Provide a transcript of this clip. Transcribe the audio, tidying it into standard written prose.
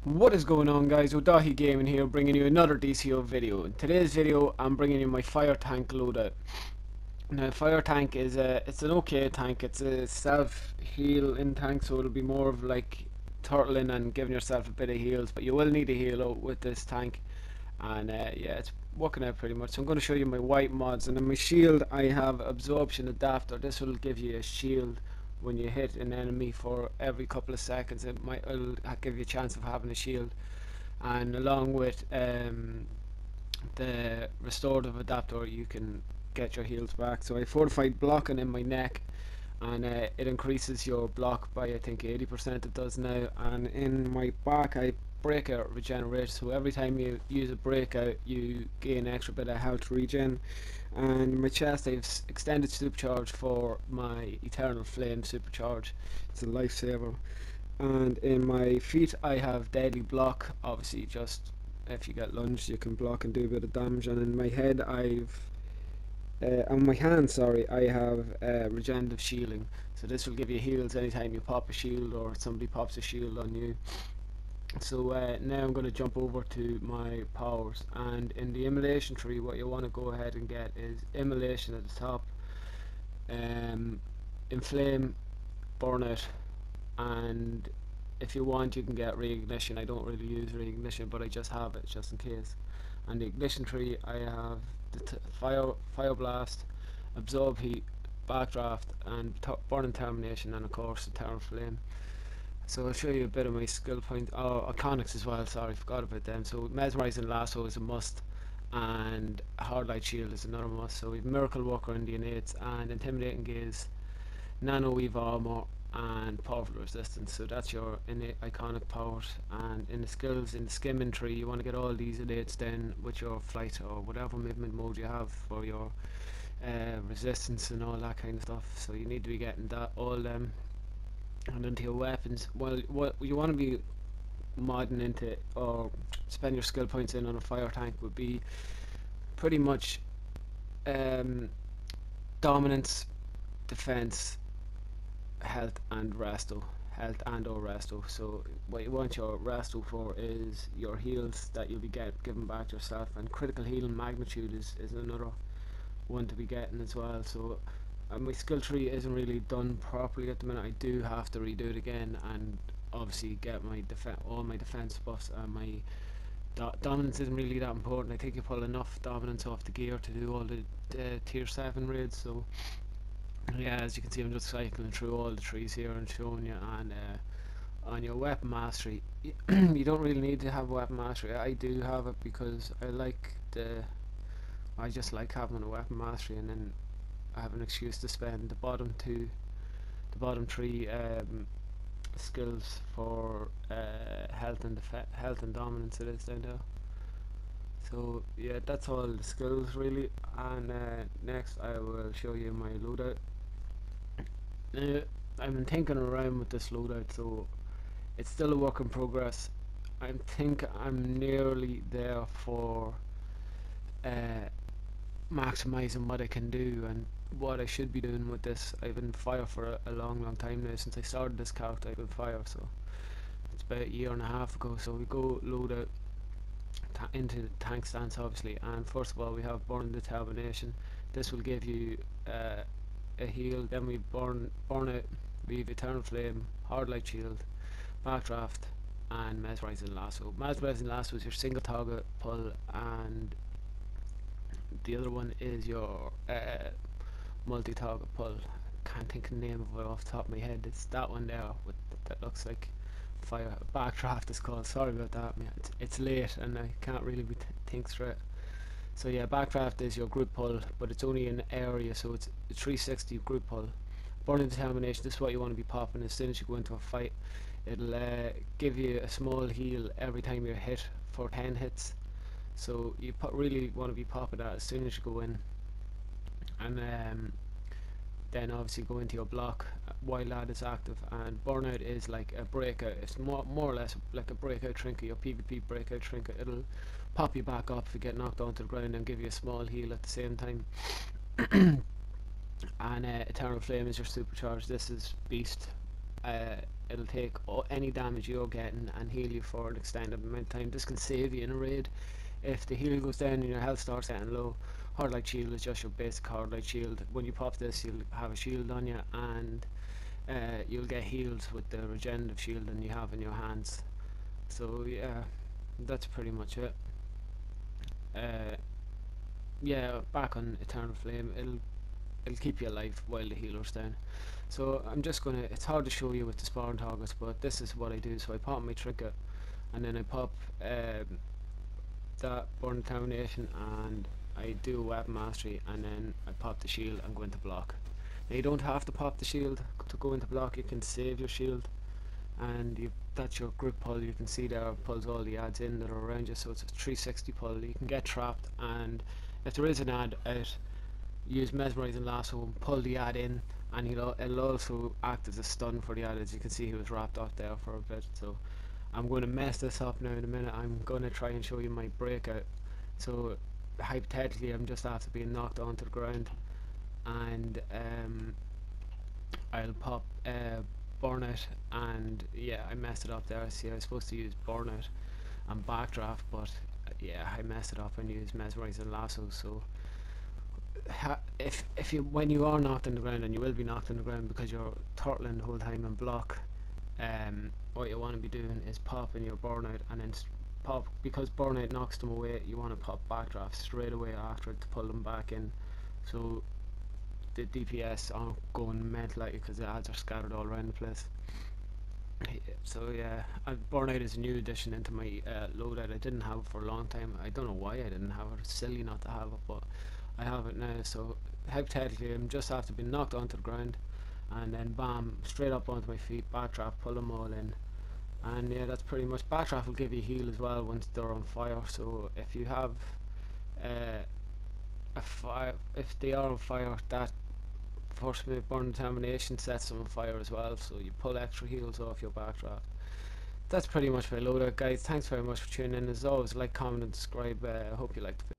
What is going on, guys? Odathi Gaming here, bringing you another DCUO video. In today's video I'm bringing you my fire tank loadout. Now fire tank is it's an okay tank. It's a self healing tank, so it'll be more of like turtling and giving yourself a bit of heals, but you will need a heal out with this tank. And yeah, it's working out pretty much. So I'm going to show you my white mods, and in my shield I have absorption adapter. This will give you a shield when you hit an enemy for every couple of seconds. It'll give you a chance of having a shield, and along with the restorative adapter you can get your heals back. So I fortified blocking in my neck, and it increases your block by I think 80% it does now. And in my back I breakout regenerate, so every time you use a breakout you gain an extra bit of health regen. And in my chest I've extended supercharge for my eternal flame supercharge. It's a lifesaver. And in my feet I have deadly block, obviously just if you get lunged you can block and do a bit of damage. And in my head I've on my hand, sorry, I have regenerative shielding, so this will give you heals anytime you pop a shield or somebody pops a shield on you. So now I'm going to jump over to my powers, and in the immolation tree what you want to go ahead and get is immolation at the top, inflame, burnout, and if you want you can get reignition. I don't really use reignition, but I just have it just in case. And the ignition tree I have the fire blast, absorb heat, backdraft, and burning termination, and of course eternal flame. So I'll show you a bit of my skill point. Oh, iconics as well, sorry, forgot about them. So mesmerizing lasso is a must, and hard light shield is another must. So we've miracle worker in the innates, and intimidating gaze, nano weave armor, and powerful resistance. So that's your innate iconic powers. And in the skills, in the skimming tree, you want to get all these innates then with your flight or whatever movement mode you have for your resistance and all that kind of stuff. So you need to be getting that all them. And into your weapons, well, what you want to be modding into or spend your skill points in on a fire tank would be pretty much dominance, defense, health and resto, health and or resto. So what you want your resto for is your heals that you'll be given back yourself, and critical healing magnitude is another one to be getting as well. So my skill tree isn't really done properly at the minute. I do have to redo it again and obviously get my all my defense buffs, and my dominance isn't really that important. I think you pull enough dominance off the gear to do all the tier 7 raids. So yeah, as you can see I'm just cycling through all the trees here and showing you. And on your weapon mastery, you don't really need to have weapon mastery. I do have it because I just like having a weapon mastery, and then I have an excuse to spend the bottom three skills for health and dominance. It is down there. So yeah, that's all the skills really. And next I will show you my loadout. I've been thinking around with this loadout, so it's still a work in progress. I think I'm nearly there for maximizing what I can do and what I should be doing with this. I've been fire for a long time now. Since I started this character I've been fire, so it's about a year and a half ago. So we go load out into the tank stance obviously, and first of all we have burn determination. This will give you a heal. Then we burn out, we have eternal flame, hard light shield, backdraft, and mesmerizing lasso. Mesmerizing lasso is your single target pull, and the other one is your multi-target pull. Can't think of the name of it off the top of my head. It's that one there that looks like fire. Backdraft is called. Sorry about that, man. It's late and I can't really think straight. So yeah, backdraft is your group pull, but it's only an area, so it's a 360 group pull. Burning determination, this is what you want to be popping as soon as you go into a fight. It'll give you a small heal every time you're hit for 10 hits. So you really want to be popping that as soon as you go in. And then obviously go into your block while that is active. And burnout is like a breakout. It's more or less like a breakout trinket, your PvP breakout trinket. It'll pop you back up if you get knocked onto the ground and give you a small heal at the same time. And eternal flame is your supercharge. This is beast. it'll take any damage you're getting and heal you for an extended amount of time. This can save you in a raid. If the heal goes down and your health starts getting low, Hard Light Shield is just your basic Hard Light Shield. When you pop this, you'll have a shield on you, and you'll get heals with the regenerative shielding you have in your hands. So yeah, that's pretty much it. Uh, yeah, back on Eternal Flame, it'll keep you alive while the healer's down. So I'm just gonna, it's hard to show you with the spawn targets, but this is what I do. So I pop my trinket, and then I pop that Burn Determination, and I do weapon mastery, and then I pop the shield and go into block. Now you don't have to pop the shield to go into block, you can save your shield, and that's your group pull. You can see there it pulls all the ads in that are around you, so it's a 360 pull. You can get trapped, and if there is an ad out, use mesmerizing lasso and pull the ad in, and it'll also act as a stun for the ad. As you can see, he was wrapped up there for a bit. So I'm going to mess this up now in a minute. I'm going to try and show you my breakout. So hypothetically, I'm just after being knocked onto the ground, and I'll pop burnout, and yeah, I messed it up there. See, I was supposed to use burnout and backdraft, but yeah, I messed it up and used mesmerizing lasso. So if you, when you are knocked on the ground, and you will be knocked on the ground because you're turtling the whole time in block, what you want to be doing is popping your burnout, and then pop, because burnout knocks them away, you want to pop backdraft straight away after it to pull them back in, so the DPS aren't going mental at you because the ads are scattered all around the place. So yeah, burnout is a new addition into my loadout. I didn't have it for a long time. I don't know why I didn't have it. It's silly not to have it, but I have it now. So hypothetically, I'm just after being knocked onto the ground, and then bam, straight up onto my feet, backdraft, pull them all in, and yeah, that's pretty much. Backdraft will give you heal as well once they're on fire. So if you have a fire, if they are on fire, that First Burn Determination sets them on fire as well, so you pull extra heals off your backdraft. That's pretty much my loadout, guys. Thanks very much for tuning in. As always, like, comment and subscribe. I hope you liked the video.